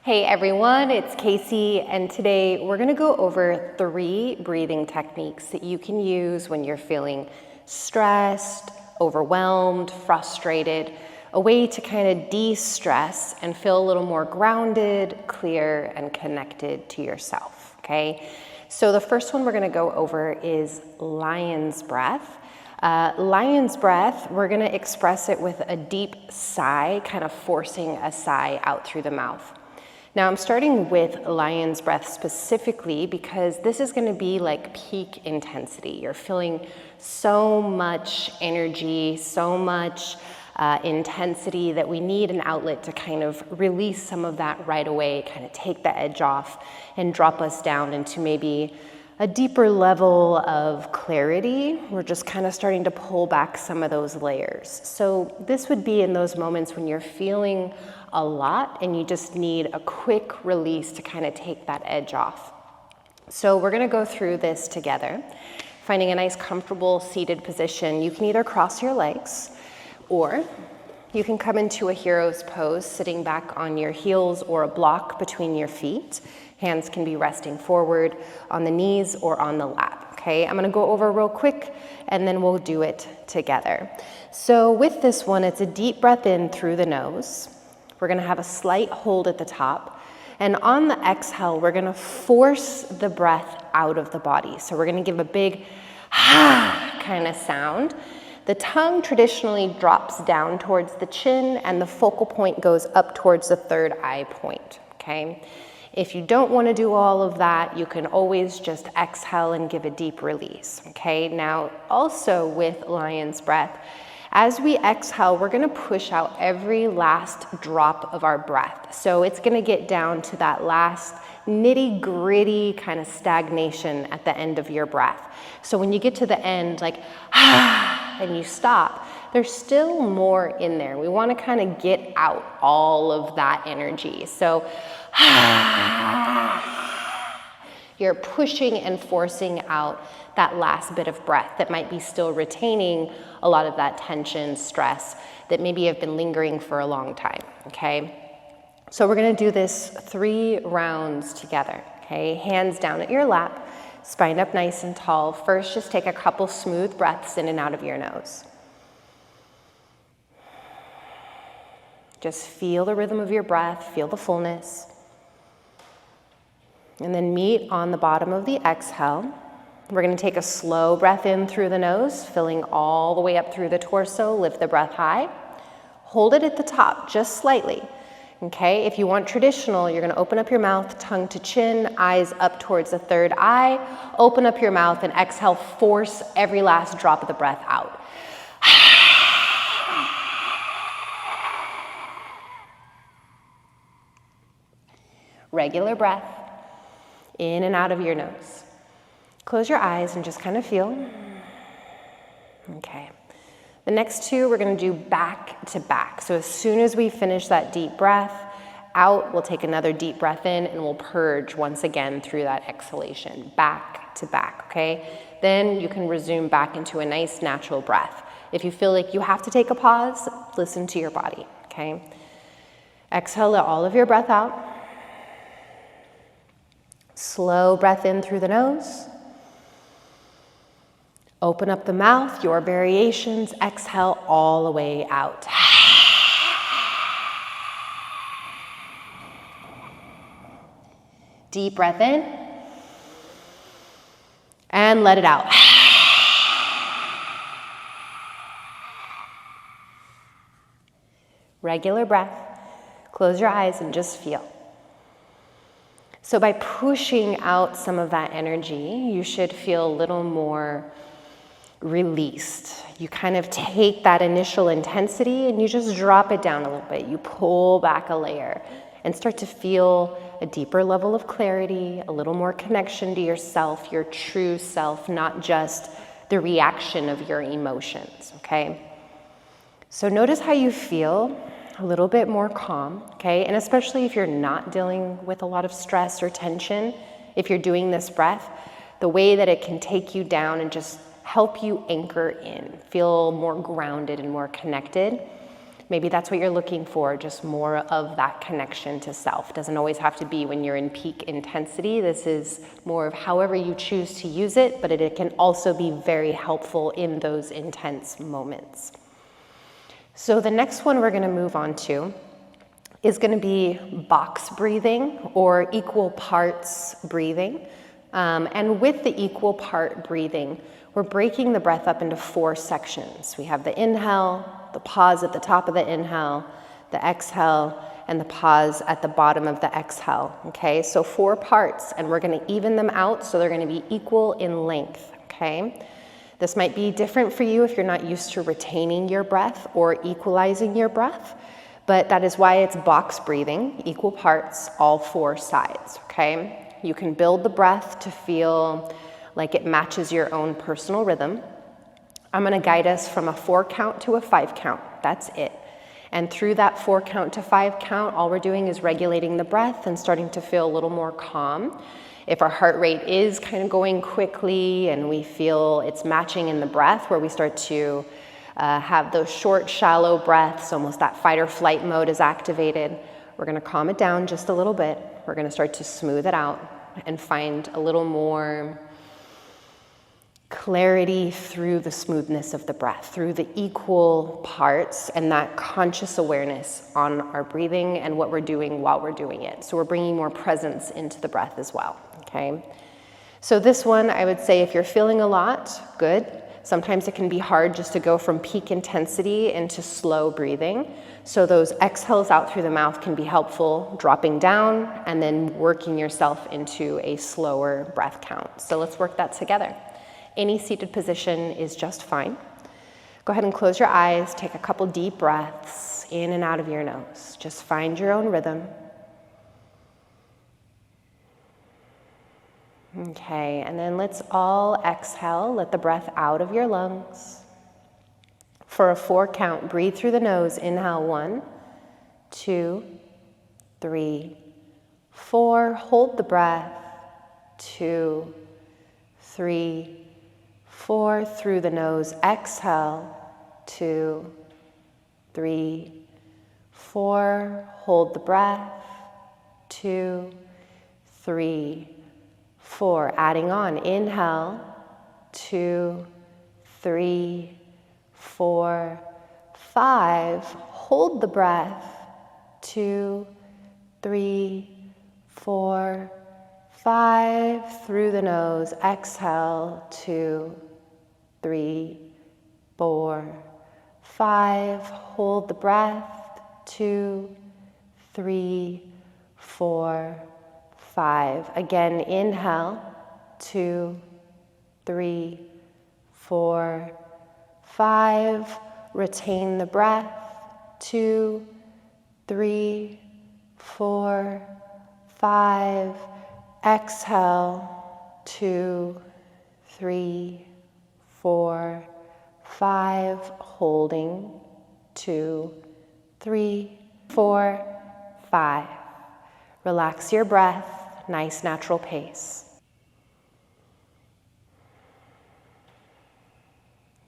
Hey everyone, it's Casey, and today we're gonna go over 3 breathing techniques that you can use when you're feeling stressed, overwhelmed, frustrated, a way to kind of de-stress and feel a little more grounded, clear, and connected to yourself, okay? So the first one we're gonna go over is lion's breath. Lion's breath, we're gonna express it with a deep sigh, kind of forcing a sigh out through the mouth. Now I'm starting with lion's breath specifically because this is gonna be like peak intensity. You're feeling so much energy, so much intensity that we need an outlet to kind of release some of that right away, kind of take the edge off and drop us down into maybe a deeper level of clarity. We're just kind of starting to pull back some of those layers. So this would be in those moments when you're feeling a lot and you just need a quick release to kind of take that edge off. So we're gonna go through this together, finding a nice comfortable seated position. You can either cross your legs or you can come into a hero's pose, sitting back on your heels or a block between your feet. Hands can be resting forward on the knees or on the lap, okay? I'm gonna go over real quick and then we'll do it together. So with this one, it's a deep breath in through the nose. We're gonna have a slight hold at the top. And on the exhale, we're gonna force the breath out of the body. So we're gonna give a big kind of sound. The tongue traditionally drops down towards the chin and the focal point goes up towards the third eye point, okay? If you don't want to do all of that, you can always just exhale and give a deep release, okay? Now, also with lion's breath, as we exhale, we're gonna push out every last drop of our breath. So it's gonna get down to that last nitty-gritty kind of stagnation at the end of your breath. So when you get to the end, like, and you stop, there's still more in there. We wanna kind of get out all of that energy. So, you're pushing and forcing out that last bit of breath that might be still retaining a lot of that tension, stress that maybe have been lingering for a long time, okay? So we're gonna do this 3 rounds together, okay? Hands down at your lap, spine up nice and tall. First, just take a couple smooth breaths in and out of your nose. Just feel the rhythm of your breath, feel the fullness. And then meet on the bottom of the exhale. We're gonna take a slow breath in through the nose, filling all the way up through the torso, lift the breath high. Hold it at the top, just slightly, okay? If you want traditional, you're gonna open up your mouth, tongue to chin, eyes up towards the third eye. Open up your mouth and exhale, force every last drop of the breath out. Regular breath, in and out of your nose. Close your eyes and just kind of feel. Okay. The next 2, we're gonna do back to back. So as soon as we finish that deep breath out, we'll take another deep breath in and we'll purge once again through that exhalation, back to back, okay? Then you can resume back into a nice natural breath. If you feel like you have to take a pause, listen to your body, okay? Exhale, let all of your breath out. Slow breath in through the nose. Open up the mouth, your variations. Exhale all the way out. Deep breath in. And let it out. Regular breath. Close your eyes and just feel. So by pushing out some of that energy, you should feel a little more released. You kind of take that initial intensity and you just drop it down a little bit. You pull back a layer and start to feel a deeper level of clarity, a little more connection to yourself, your true self, not just the reaction of your emotions, okay? So notice how you feel. A little bit more calm, okay? And especially if you're not dealing with a lot of stress or tension, if you're doing this breath, the way that it can take you down and just help you anchor in, feel more grounded and more connected. Maybe that's what you're looking for, just more of that connection to self. Doesn't always have to be when you're in peak intensity. This is more of however you choose to use it, but it can also be very helpful in those intense moments. So the next one we're going to move on to is going to be box breathing or equal parts breathing. And with the equal part breathing, we're breaking the breath up into 4 sections. We have the inhale, the pause at the top of the inhale, the exhale, and the pause at the bottom of the exhale. Okay, so 4 parts, and we're going to even them out so they're going to be equal in length. Okay, this might be different for you if you're not used to retaining your breath or equalizing your breath, but that is why it's box breathing, equal parts, all 4 sides. Okay, you can build the breath to feel like it matches your own personal rhythm. I'm going to guide us from a 4 count to a 5 count. That's it. And through that 4 count to 5 count, all we're doing is regulating the breath and starting to feel a little more calm. If our heart rate is kind of going quickly and we feel it's matching in the breath, where we start to have those short, shallow breaths, almost that fight or flight mode is activated, we're going to calm it down just a little bit. We're going to start to smooth it out and find a little more clarity through the smoothness of the breath, through the equal parts and that conscious awareness on our breathing and what we're doing while we're doing it. So we're bringing more presence into the breath as well, okay? So this one, I would say if you're feeling a lot, good. Sometimes it can be hard just to go from peak intensity into slow breathing. So those exhales out through the mouth can be helpful, dropping down and then working yourself into a slower breath count. So let's work that together. Any seated position is just fine. Go ahead and close your eyes, take a couple deep breaths in and out of your nose. Just find your own rhythm. Okay, and then let's all exhale. Let the breath out of your lungs. For a 4 count, breathe through the nose. Inhale, 1, 2, 3, 4. Hold the breath. 2, 3, 4. Through the nose. Exhale. 2, 3, 4. Hold the breath. 2, 3, 4. Adding on. Inhale. 2, 3, 4, 5. Hold the breath. 2, 3, 4, 5. Through the nose. Exhale. 2, 3, 4, 5. Hold the breath. 2, 3, 4, 5. Again, inhale. 2, 3, 4, 5. Retain the breath. 2, 3, 4, 5. Exhale. 2, 3, 4, 5. Holding. 2, 3, 4, 5. Relax your breath. Nice natural pace.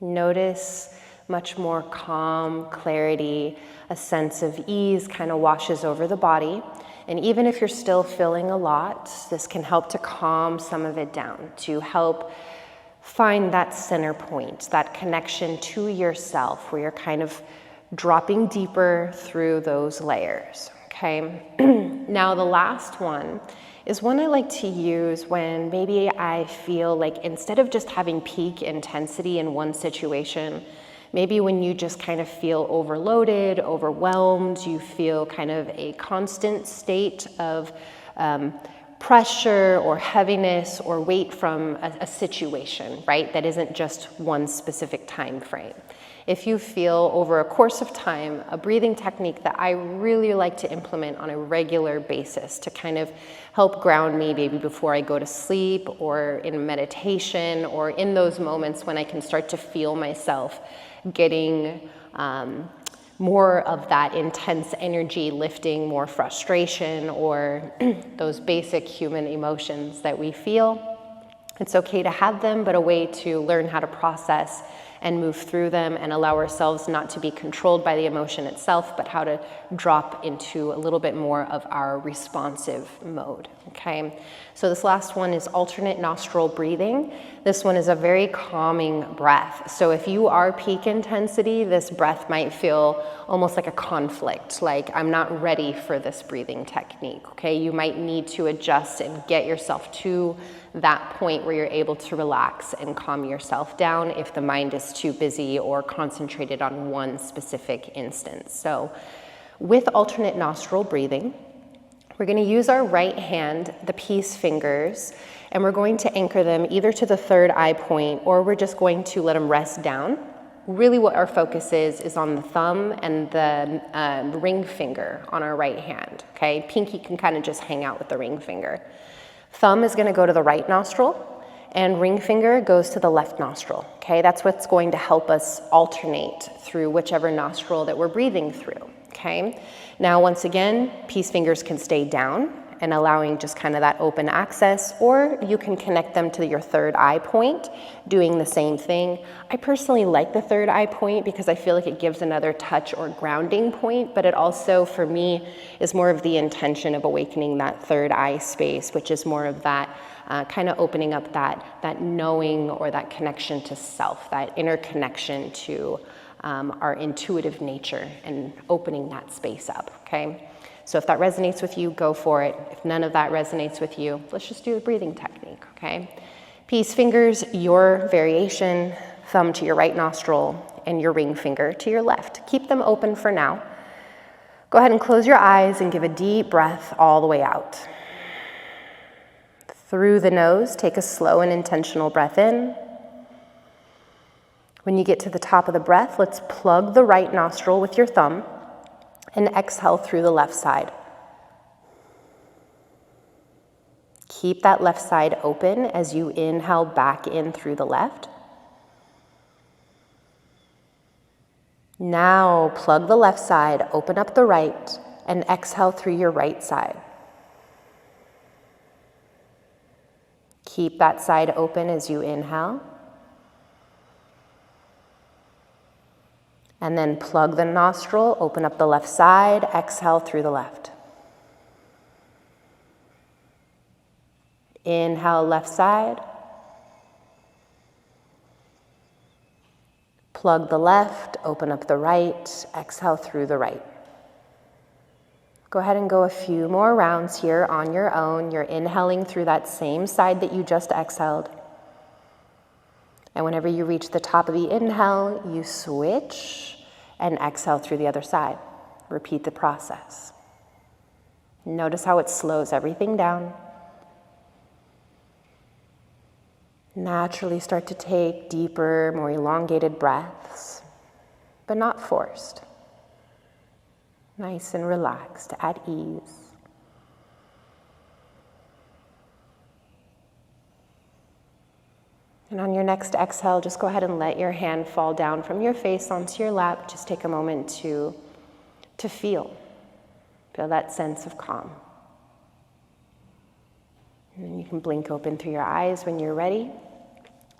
Notice much more calm, clarity, a sense of ease kind of washes over the body. And even if you're still feeling a lot, this can help to calm some of it down, to help find that center point, that connection to yourself, where you're kind of dropping deeper through those layers, okay? Now the last one is one I like to use when maybe I feel like instead of just having peak intensity in one situation, maybe when you just kind of feel overloaded, overwhelmed, you feel kind of a constant state of pressure or heaviness or weight from a situation, right? That isn't just one specific time frame. If you feel over a course of time, a breathing technique that I really like to implement on a regular basis to kind of help ground me maybe before I go to sleep or in meditation or in those moments when I can start to feel myself getting more of that intense energy, lifting more frustration or those basic human emotions that we feel. It's okay to have them, but a way to learn how to process and move through them and allow ourselves not to be controlled by the emotion itself, but how to drop into a little bit more of our responsive mode, okay? So this last one is alternate nostril breathing. This one is a very calming breath. So if you are peak intensity, this breath might feel almost like a conflict, like I'm not ready for this breathing technique, okay? You might need to adjust and get yourself to that point where you're able to relax and calm yourself down if the mind is too busy or concentrated on one specific instance. So with alternate nostril breathing, we're going to use our right hand, the peace fingers, and we're going to anchor them either to the third eye point, or we're just going to let them rest down. Really what our focus is on the thumb and the ring finger on our right hand, okay? Pinky can kind of just hang out with the ring finger. Thumb is going to go to the right nostril, and ring finger goes to the left nostril, okay? That's what's going to help us alternate through whichever nostril that we're breathing through, okay? Now, once again, peace fingers can stay down and allowing just kind of that open access, or you can connect them to your third eye point, doing the same thing. I personally like the third eye point because I feel like it gives another touch or grounding point, but it also, for me, is more of the intention of awakening that third eye space, which is more of that kind of opening up that knowing or that connection to self, that inner connection to our intuitive nature and opening that space up, okay? So if that resonates with you, go for it. If none of that resonates with you, let's just do the breathing technique, okay? Peace fingers, your variation, thumb to your right nostril, and your ring finger to your left. Keep them open for now. Go ahead and close your eyes and give a deep breath all the way out. Through the nose, take a slow and intentional breath in. When you get to the top of the breath, let's plug the right nostril with your thumb and exhale through the left side. Keep that left side open as you inhale back in through the left. Now plug the left side, open up the right, and exhale through your right side. Keep that side open as you inhale. And then plug the nostril, open up the left side, exhale through the left. Inhale, left side. Plug the left, open up the right, exhale through the right. Go ahead and go a few more rounds here on your own. You're inhaling through that same side that you just exhaled. And whenever you reach the top of the inhale, you switch and exhale through the other side. Repeat the process. Notice how it slows everything down. Naturally start to take deeper, more elongated breaths, but not forced. Nice and relaxed, at ease. And on your next exhale, just go ahead and let your hand fall down from your face onto your lap. Just take a moment to feel that sense of calm. And then you can blink open through your eyes when you're ready.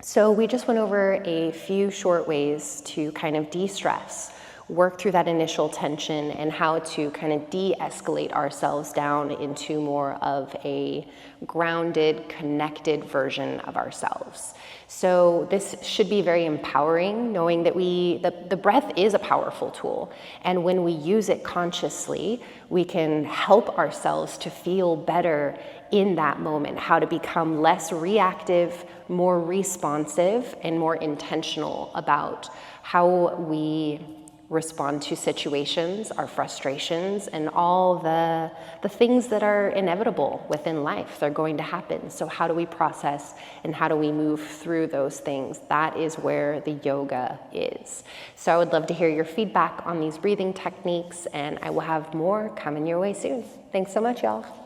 So we just went over a few short ways to kind of de-stress, work through that initial tension, and how to kind of de-escalate ourselves down into more of a grounded, connected version of ourselves. So this should be very empowering, knowing that the breath is a powerful tool. And when we use it consciously, we can help ourselves to feel better in that moment, how to become less reactive, more responsive, and more intentional about how we respond to situations, our frustrations, and all the things that are inevitable within life. They're going to happen. So how do we process and how do we move through those things? That is where the yoga is. So I would love to hear your feedback on these breathing techniques, and I will have more coming your way soon. Thanks so much, y'all.